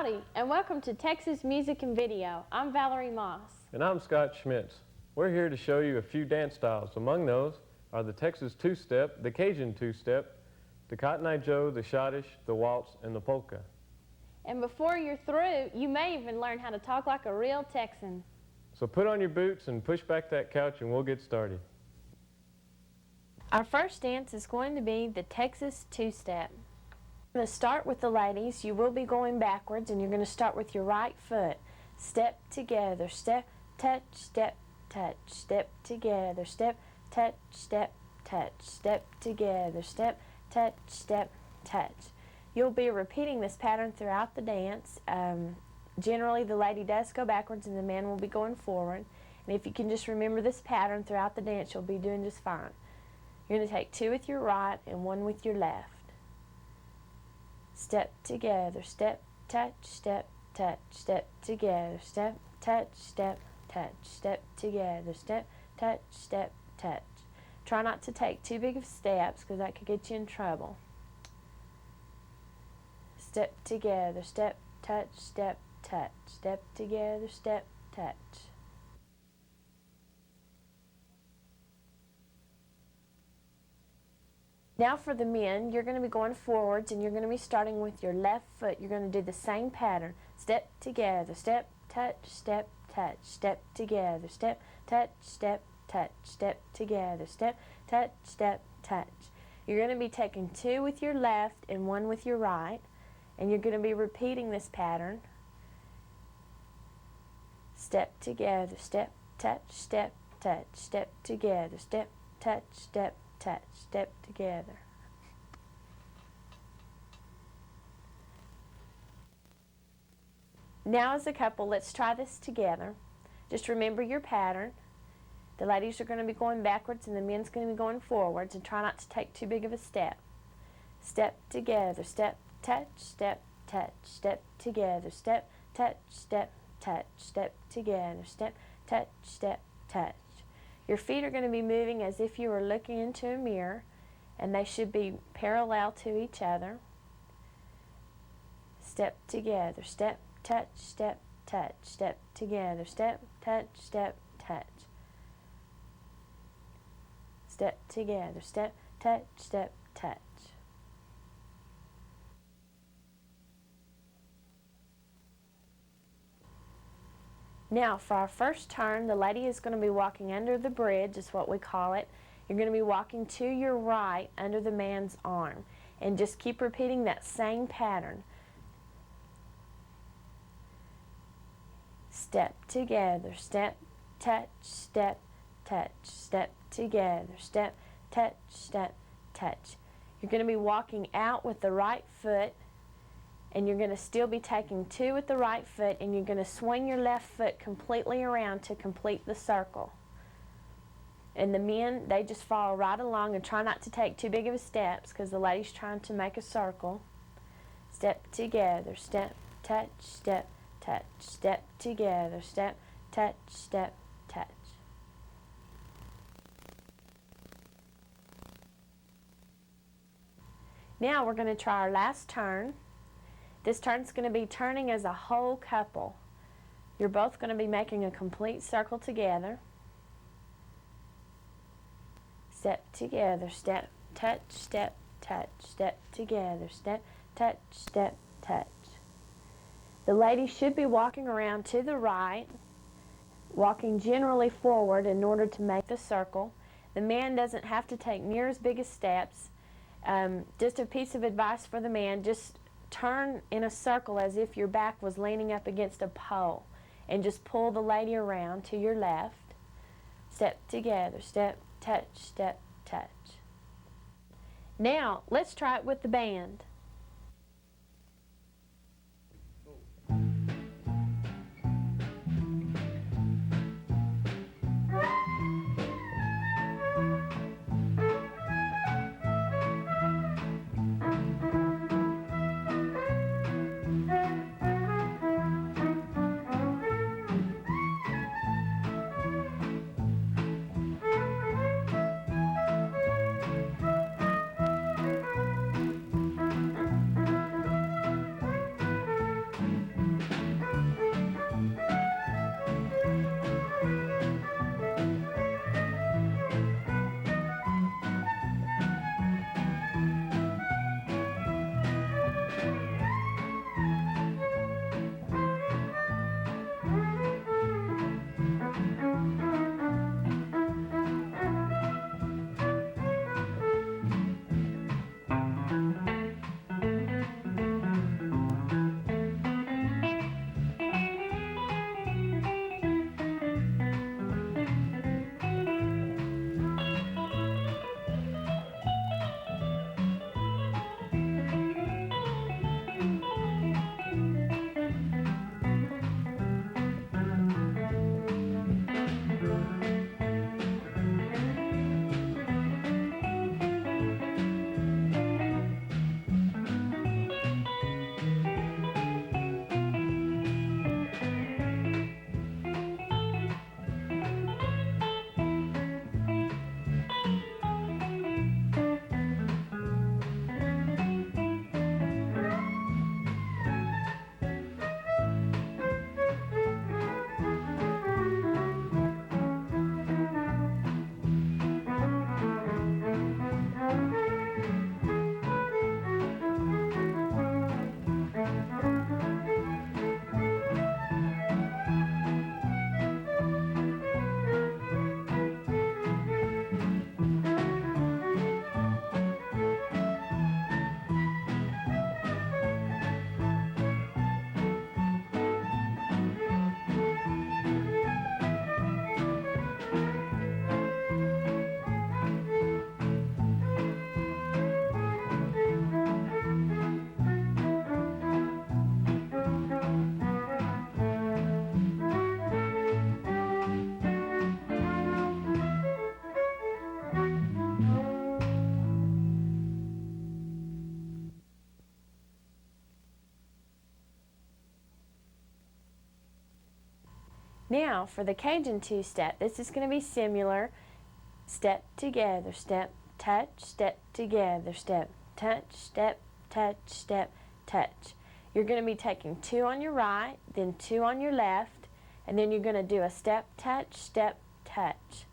Howdy, and welcome to Texas Music and Video. I'm Valerie Moss. And I'm Scott Schmitz. We're here to show you a few dance styles. Among those are the Texas two-step, the Cajun two-step, the Cotton Eye Joe, the schottisch, the waltz, and the polka. And before you're through, you may even learn how to talk like a real Texan. So put on your boots and push back that couch and we'll get started. Our first dance is going to be the Texas two-step. I'm going to start with the ladies. You will be going backwards, and you're going to start with your right foot. Step together, step, touch, step, touch, step together, step, touch, step, touch, step together, step, touch, step, touch. You'll be repeating this pattern throughout the dance. Generally, the lady does go backwards and the man will be going forward. And if you can just remember this pattern throughout the dance, you'll be doing just fine. You're going to take two with your right and one with your left. Step together, step, touch, step, touch, step together, step, touch, step, touch, step together, step, touch, step, touch. Try not to take too big of steps because that could get you in trouble. Step together, step, touch, step, touch, step together, step, touch. Now for the men, you're going to be going forwards and you're going to be starting with your left foot. You're going to do the same pattern. Step together, step, touch, step, touch, step together, step, touch, step, touch, step together, step, touch, step, touch. You're going to be taking two with your left and one with your right, and you're going to be repeating this pattern. Step together, step, touch, step, touch, step together, step, touch, step, touch, step together. Now as a couple, let's try this together. Just remember your pattern. The ladies are going to be going backwards and the men's going to be going forwards, and try not to take too big of a step. Step together, step, touch, step, touch, step together, step, touch, step, touch, step together, step, touch, step, touch. Your feet are going to be moving as if you were looking into a mirror, and they should be parallel to each other. Step together, step, touch, step, touch, step together, step, touch, step, touch. Step together, step, touch, step, touch. Now for our first turn, the lady is going to be walking under the bridge, is what we call it. You're going to be walking to your right under the man's arm, and just keep repeating that same pattern. Step together, step, touch, step, touch, step together, step, touch, step, touch. You're going to be walking out with the right foot, and you're going to still be taking two with the right foot, and you're going to swing your left foot completely around to complete the circle. And the men, they just follow right along and try not to take too big of a steps because the lady's trying to make a circle. Step together, step, touch, step, touch, step together, step, touch, step, touch. Now we're going to try our last turn. This turn's going to be turning as a whole couple. You're both going to be making a complete circle together. Step together, step, touch, step, touch, step together, step, touch, step, touch. The lady should be walking around to the right, walking generally forward in order to make the circle. The man doesn't have to take near as big as steps. Just a piece of advice for the man, just turn in a circle as if your back was leaning up against a pole, and just pull the lady around to your left. Step together, step, touch, step, touch. Now, let's try it with the band. Now for the Cajun two-step, this is going to be similar. Step together, step, touch, step together, step, touch, step, touch, step, touch. You're going to be taking 2 on your right, then 2 on your left, and then you're going to do a step, touch, step, touch.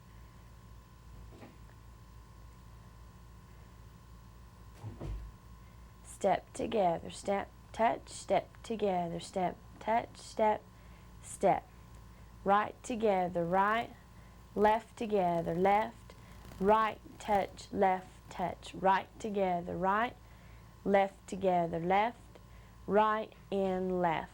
Step together, step, touch, step together, step, touch, step, step. Right together, right, left together, left, right, touch, left, touch. Right together, right, left together, left, right, and left.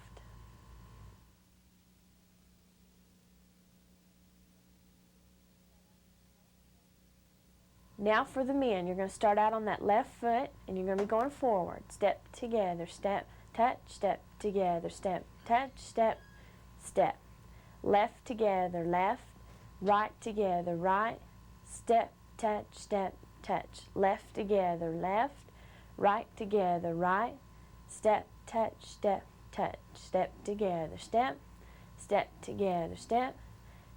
Now for the men, you're going to start out on that left foot and you're going to be going forward. Step together, step, touch, step together, step, touch, step, step. Left together, left, right together, right, step, touch, step, touch. Left together, left, right together, right, step, touch, step, touch. Step together, step, step together, step,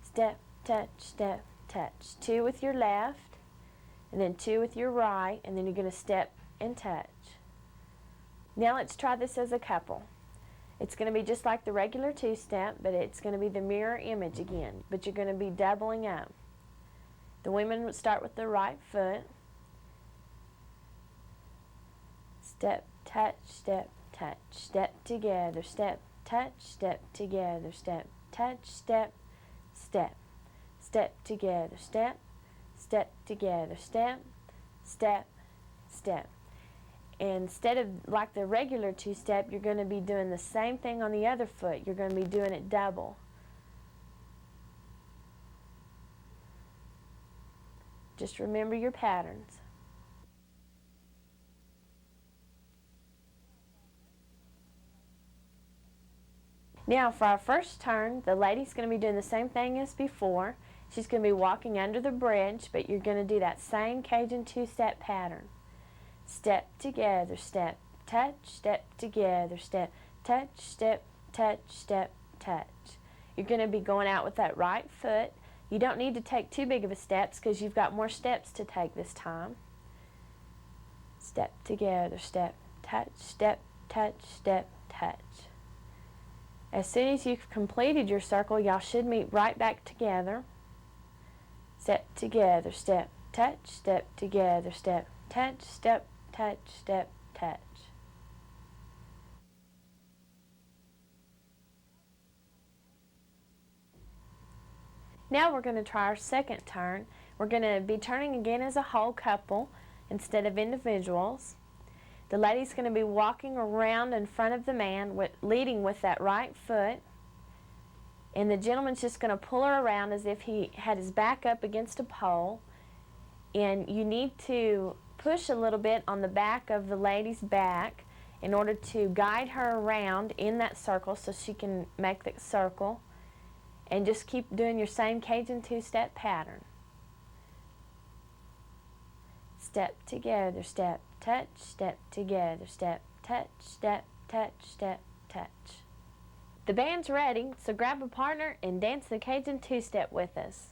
step, touch, step, touch. 2 with your left, and then 2 with your right, and then you're going to step and touch. Now let's try this as a couple. It's going to be just like the regular two-step, but it's going to be the mirror image again, but you're going to be doubling up. The women would start with the right foot. Step, touch, step, touch. Step together, step, touch, step together, step, touch, step, step. Step together, step, step together, step, step, step. Instead of like the regular two-step, you're going to be doing the same thing on the other foot. You're going to be doing it double. Just remember your patterns. Now for our first turn, the lady's going to be doing the same thing as before. She's going to be walking under the bridge, but you're going to do that same Cajun two-step pattern. Step together, step, touch, step together, step, touch, step, touch, step, touch. You're going to be going out with that right foot. You don't need to take too big of a steps because you've got more steps to take this time. Step together, step, touch, step, touch, step, touch. As soon as you've completed your circle, y'all should meet right back together. Step together, step, touch, step together, step, touch, step, touch, step, touch. Now we're going to try our second turn. We're going to be turning again as a whole couple instead of individuals. The lady's going to be walking around in front of the man, leading with that right foot. And the gentleman's just going to pull her around as if he had his back up against a pole. And you need to push a little bit on the back of the lady's back in order to guide her around in that circle so she can make the circle. And just keep doing your same Cajun two-step pattern. Step together, step, touch, step together, step, touch, step, touch, step, touch. The band's ready, so grab a partner and dance the Cajun two-step with us.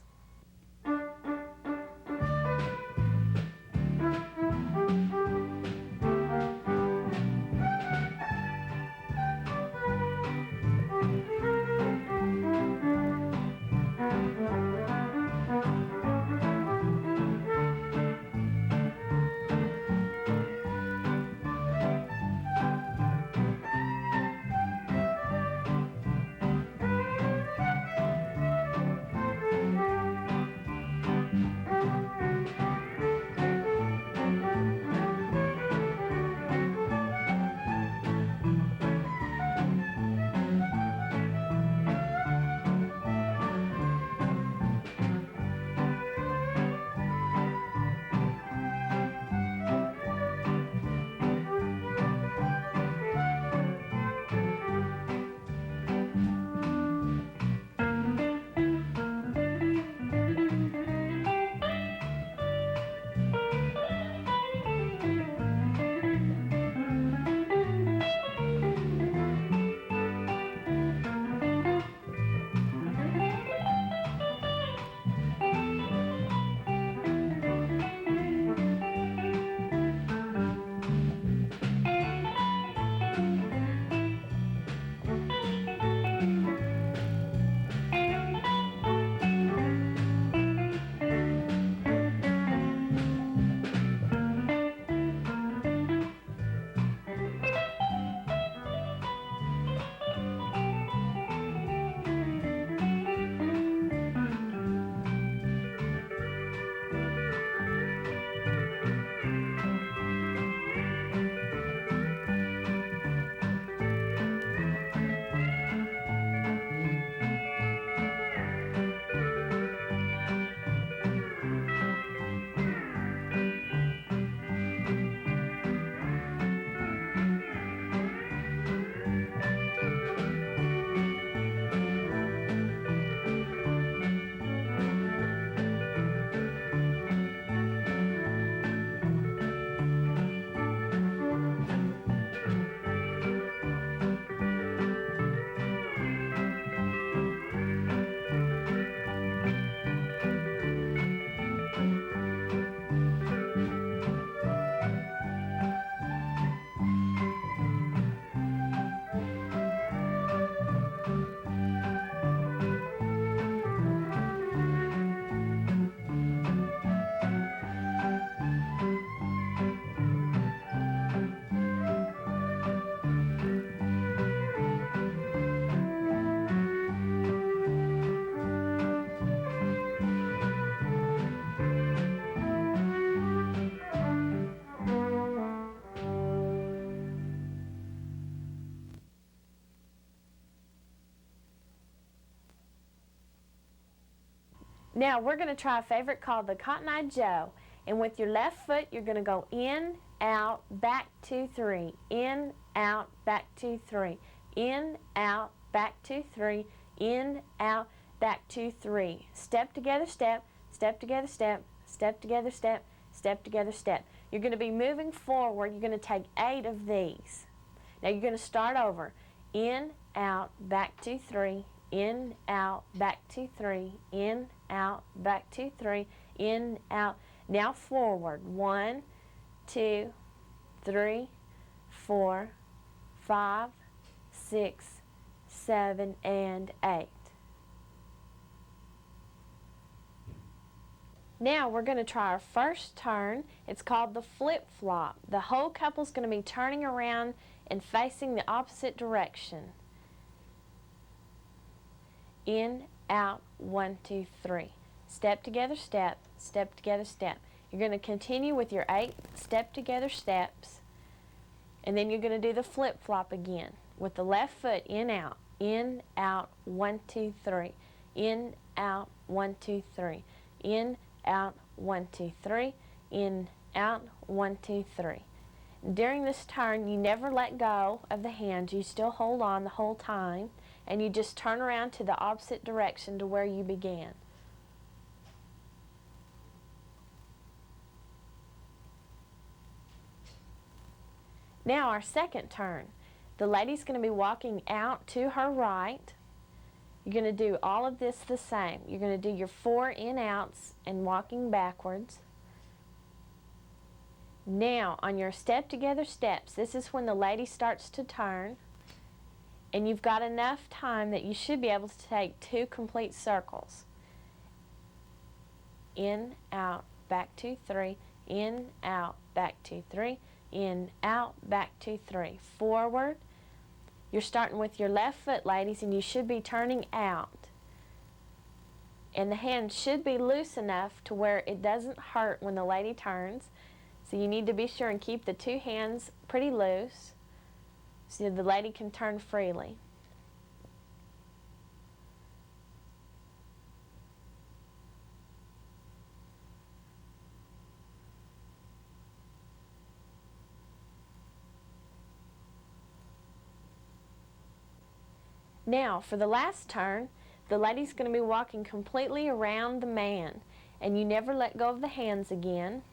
Now we're going to try a favorite called the Cotton Eye Joe. And with your left foot, you're going to go in, out, back, 2, 3. In, out, back, 2, 3. In, out, back, 2, 3. In, out, back, 2, 3. Step together, step, step together, step, step together, step, step together, step. You're going to be moving forward. You're going to take 8 of these. Now you're going to start over. In, out, back, 2, 3. In, out, back, 2, 3. In, out, back, 2, 3. In, out. Now forward. 1, 2, 3, 4, 5, 6, 7, and 8. Now we're going to try our first turn. It's called the flip-flop. The whole couple's going to be turning around and facing the opposite direction. In, out, 1, 2, 3. Step together, step, step together, step. You're going to continue with your 8 step together steps, and then you're going to do the flip-flop again with the left foot in, out, 1, 2, 3. In, out, 1, 2, 3. In, out, 1, 2, 3. In, out, 1, 2, 3. During this turn, you never let go of the hands. You still hold on the whole time, and you just turn around to the opposite direction to where you began. Now our second turn. The lady's going to be walking out to her right. You're going to do all of this the same. You're going to do your 4 in-outs and walking backwards. Now on your step together steps, this is when the lady starts to turn, and you've got enough time that you should be able to take 2 complete circles. In, out, back, 2, 3. In, out, back, 2, 3. In, out, back, 2, 3. Forward. You're starting with your left foot, ladies, and you should be turning out. And the hand should be loose enough to where it doesn't hurt when the lady turns. So you need to be sure and keep the 2 hands pretty loose so the lady can turn freely. Now, for the last turn, the lady's going to be walking completely around the man, and you never let go of the hands again.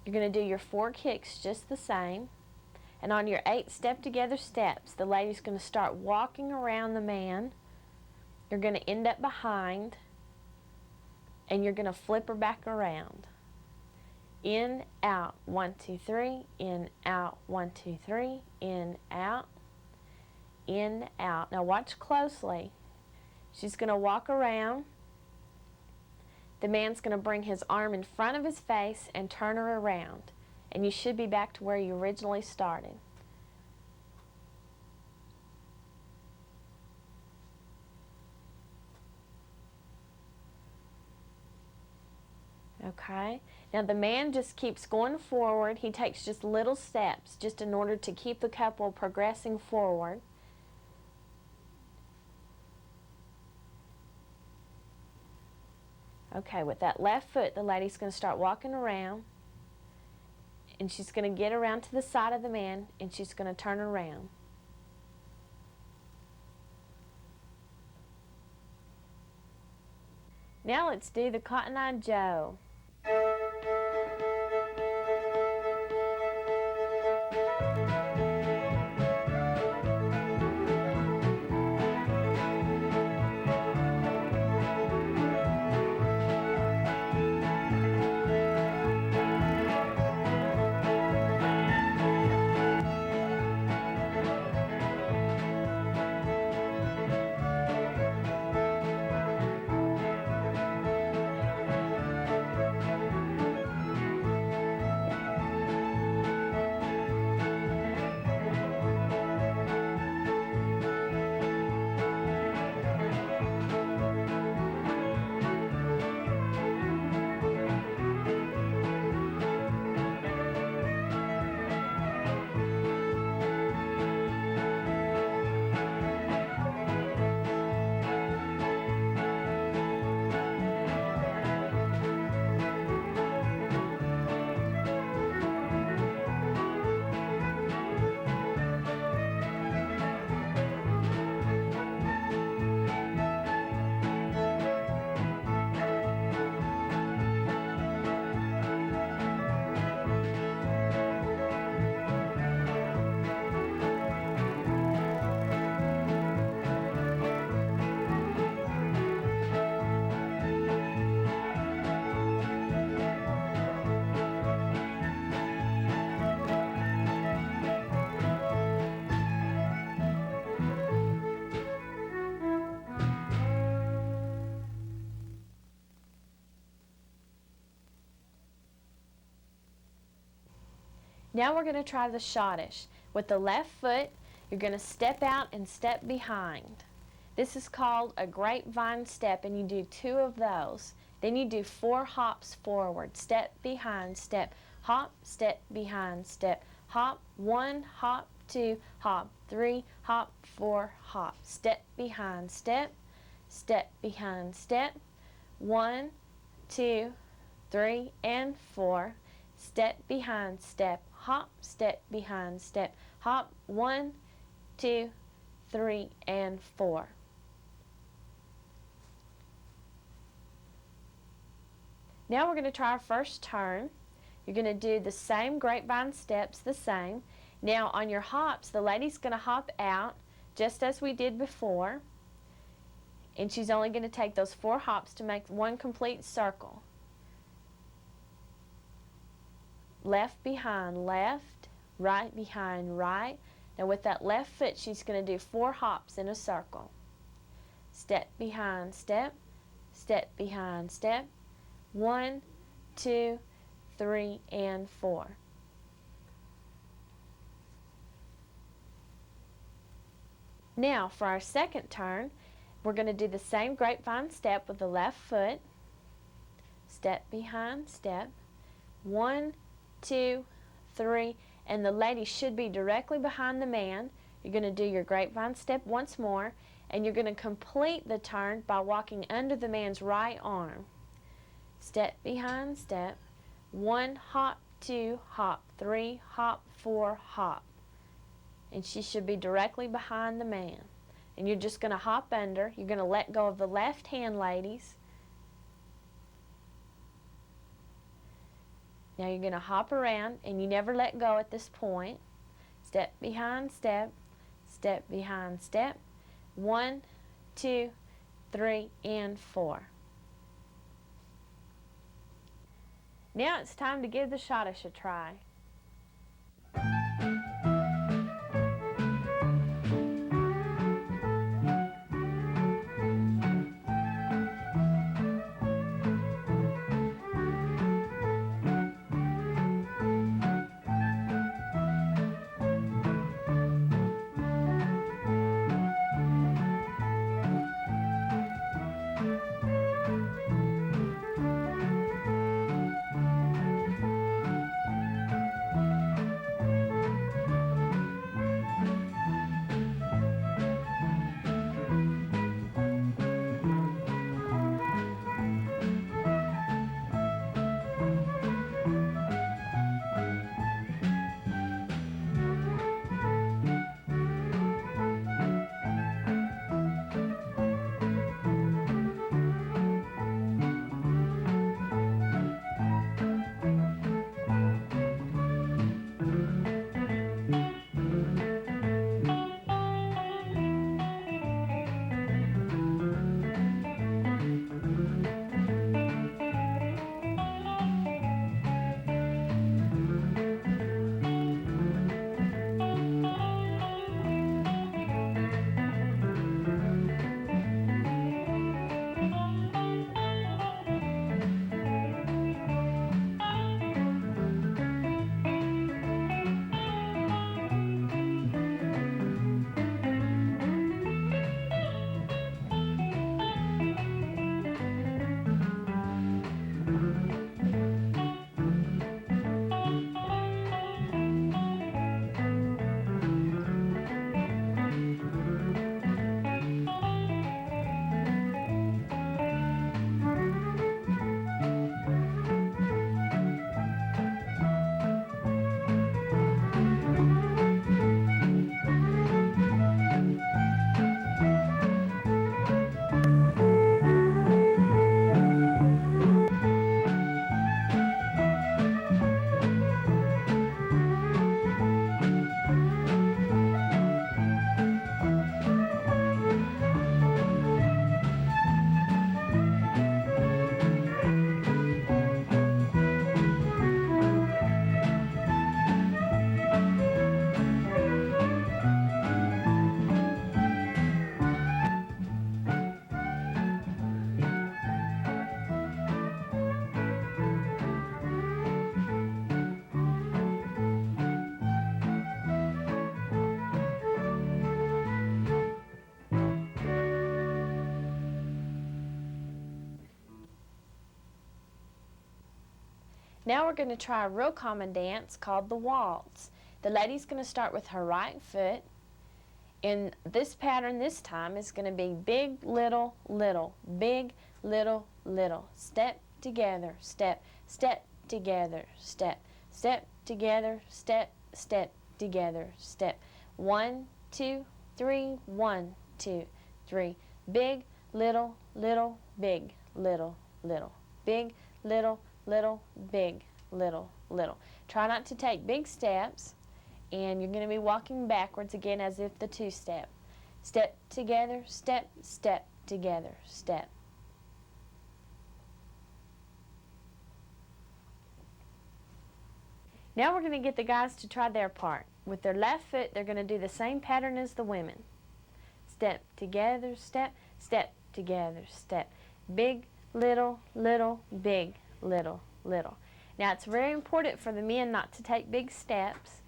You're going to do your 4 kicks just the same, and on your 8 step together steps, the lady's going to start walking around the man. You're going to end up behind, and you're going to flip her back around. In, out, 1, 2, 3. In, out, 1, 2, 3. In, out. In, out. Now watch closely. She's going to walk around. The man's going to bring his arm in front of his face and turn her around. And you should be back to where you originally started. Okay. Now the man just keeps going forward. He takes just little steps just in order to keep the couple progressing forward. Okay, with that left foot, the lady's going to start walking around, and she's going to get around to the side of the man, and she's going to turn around. Now let's do the Cotton Eye Joe. Now we're going to try the schottisch. With the left foot, you're going to step out and step behind. This is called a grapevine step, and you do 2 of those. Then you do 4 hops forward. Step behind, step, hop, step behind, step, hop, 1, hop, 2, hop, 3, hop, 4, hop. Step behind, step, step behind, step, 1, 2, 3, and 4. Step behind, step, hop, step behind, step, hop, 1, 2, 3, and 4. Now we're going to try our first turn. You're going to do the same grapevine steps, the same. Now on your hops, the lady's going to hop out just as we did before. And she's only going to take those 4 hops to make 1 complete circle. Left behind left, right behind right. Now with that left foot, she's going to do 4 hops in a circle. Step behind step, step behind step, 1, 2, 3, and 4. Now for our second turn, we're going to do the same grapevine step with the left foot. Step behind step, 1, 2, 3, and the lady should be directly behind the man. You're going to do your grapevine step once more, and you're going to complete the turn by walking under the man's right arm. Step behind step, 1 hop, 2 hop, 3 hop, 4 hop. And she should be directly behind the man. And you're just going to hop under. You're going to let go of the left hand, ladies. Now you're going to hop around, and you never let go at this point. Step behind step, step behind step, 1, 2, 3, and 4. Now it's time to give the schottisch a try. Now we're going to try a real common dance called the waltz. The lady's going to start with her right foot. And this pattern this time is going to be big, little, little, big, little, little. Step together, step, step together, step, step together, step, step together, step. 1, 2, 3, 1, 2, 3. Big, little, little, big, little, little. Big, little, little, big, little, little. Try not to take big steps, and you're going to be walking backwards again as if the two-step. Step together, step, step together, step. Now we're going to get the guys to try their part. With their left foot, they're going to do the same pattern as the women. Step together, step, step together, step. Big, little, little, big, little, little. Now it's very important for the men not to take big steps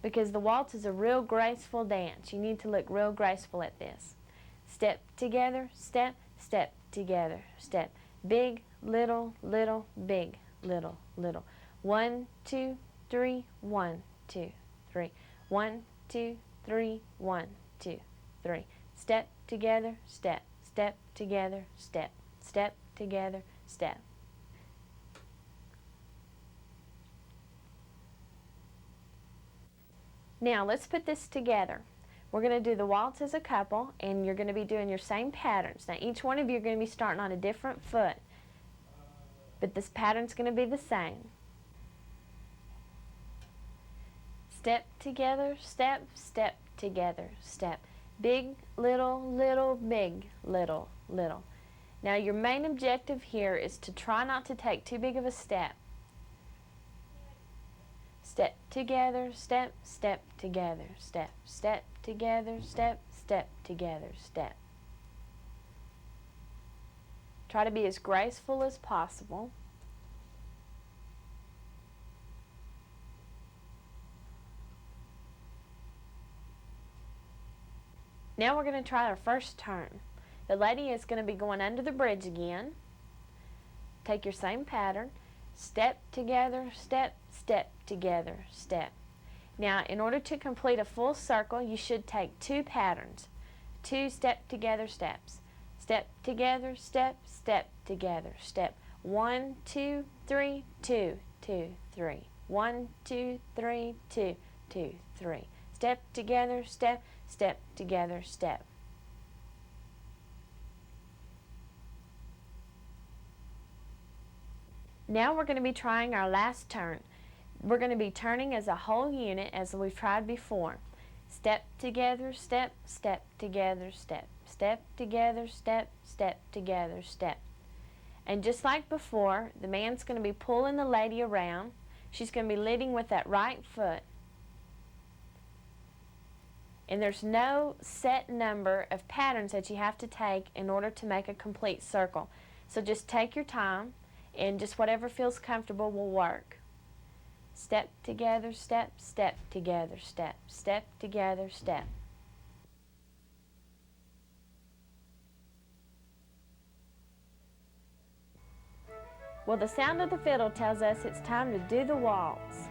because the waltz is a real graceful dance. You need to look real graceful at this. Step together, step, step together, step. Big, little, little, big, little, little. 1, 2, 3, 1, 2, 3. 1, 2, 3, 1, 2, 3. Step together, step, step together, step, step together, step. Now let's put this together. We're going to do the waltz as a couple, and you're going to be doing your same patterns. Now each one of you are going to be starting on a different foot, but this pattern's going to be the same. Step together, step, step together, step. Big, little, little, big, little, little. Now your main objective here is to try not to take too big of a step. Step together, step, step together, step, step together, step, step together, step. Try to be as graceful as possible. Now we're going to try our first turn. The lady is going to be going under the bridge again. Take your same pattern. Step together, step, step together, step. Now, in order to complete a full circle, you should take 2 patterns. 2 step together steps. Step together, step, step together, step. 1, 2, 3, 2, 2, 3. 1, 2, 3, 2, 2, 3. Step together, step, step together, step. Now we're going to be trying our last turn. We're going to be turning as a whole unit as we've tried before. Step together, step, step together, step. Step together, step, step together, step. And just like before, the man's going to be pulling the lady around. She's going to be leading with that right foot. And there's no set number of patterns that you have to take in order to make a complete circle. So just take your time, and just whatever feels comfortable will work. Step together, step, step together, step, step together, step. Well, the sound of the fiddle tells us it's time to do the waltz.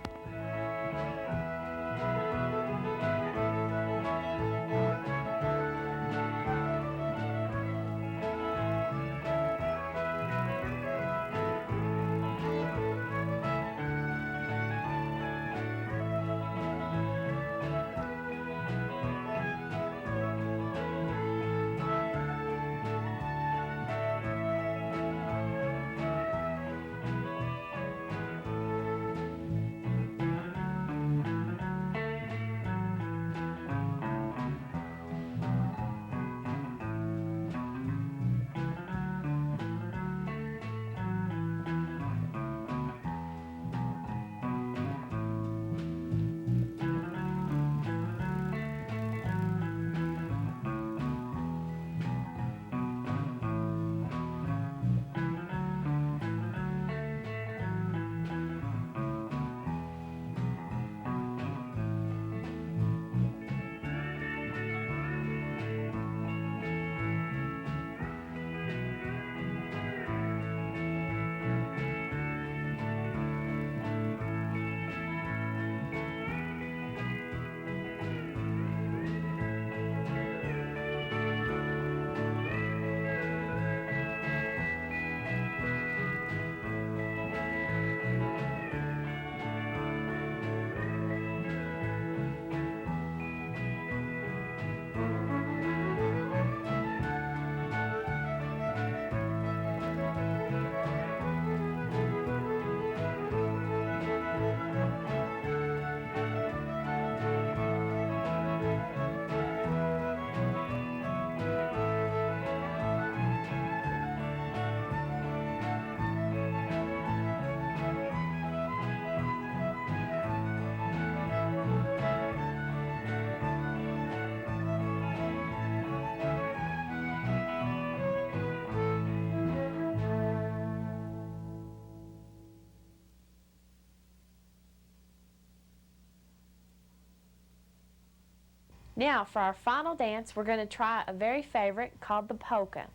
Now for our final dance, we're going to try a very favorite called the polka.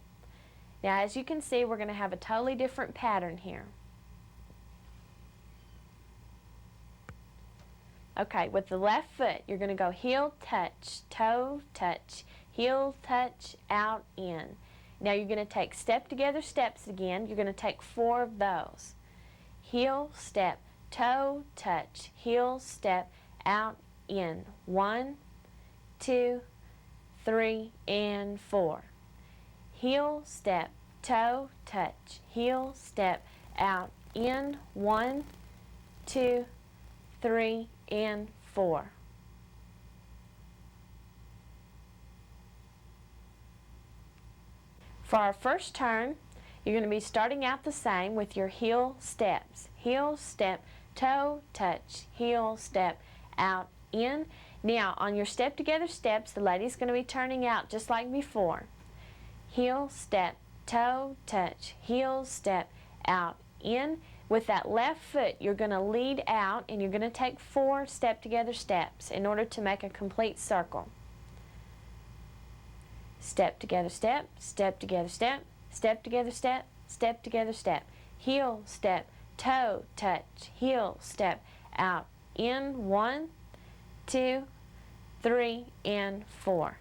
Now as you can see, we're going to have a totally different pattern here. Okay, with the left foot, you're going to go heel, touch, toe, touch, heel, touch, out, in. Now you're going to take step together steps again. You're going to take 4 of those. Heel, step, toe, touch, heel, step, out, in. 1, 2, 3, and 4. Heel, step, toe, touch, heel, step, out, in. 1, 2, 3, and 4. For our first turn, you're going to be starting out the same with your heel steps. Heel, step, toe, touch, heel, step, out, in. Now, on your step together steps, the lady's going to be turning out just like before. Heel, step, toe, touch, heel, step, out, in. With that left foot, you're going to lead out and you're going to take 4 step together steps in order to make a complete circle. Step together step, step together step, step together step, step together step. Heel, step, toe, touch, heel, step, out, in. 1, 2, 3, and 4.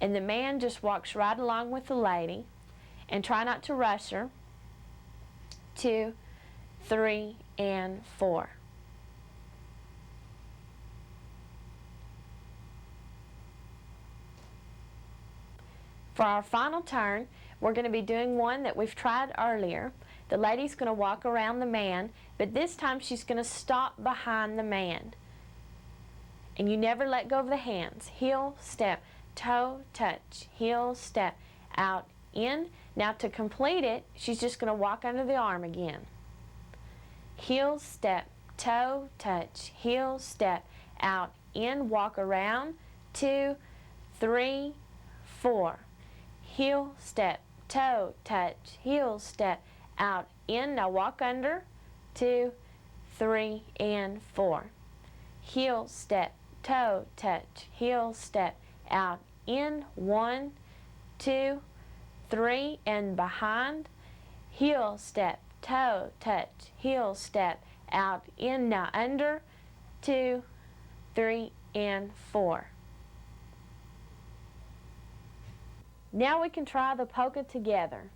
And the man just walks right along with the lady, and try not to rush her. 2, 3, and 4. For our final turn, we're going to be doing one that we've tried earlier. The lady's going to walk around the man, but this time she's going to stop behind the man. And you never let go of the hands. Heel, step, toe, touch, heel, step, out, in. Now to complete it, she's just going to walk under the arm again. Heel, step, toe, touch, heel, step, out, in, walk around. 2, 3, 4. Heel, step, toe, touch, heel, step, out, in. Now walk under. 2, 3, and 4. Heel, step, toe, touch, heel, step, out, in. 1, 2, 3, and behind. Heel, step, toe, touch, heel, step, out, in. Now under. 2, 3, and 4. Now we can try the polka together.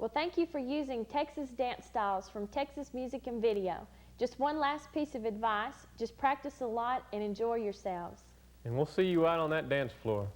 Well, thank you for using Texas dance styles from Texas Music and Video. Just one last piece of advice, just practice a lot and enjoy yourselves. And we'll see you out on that dance floor.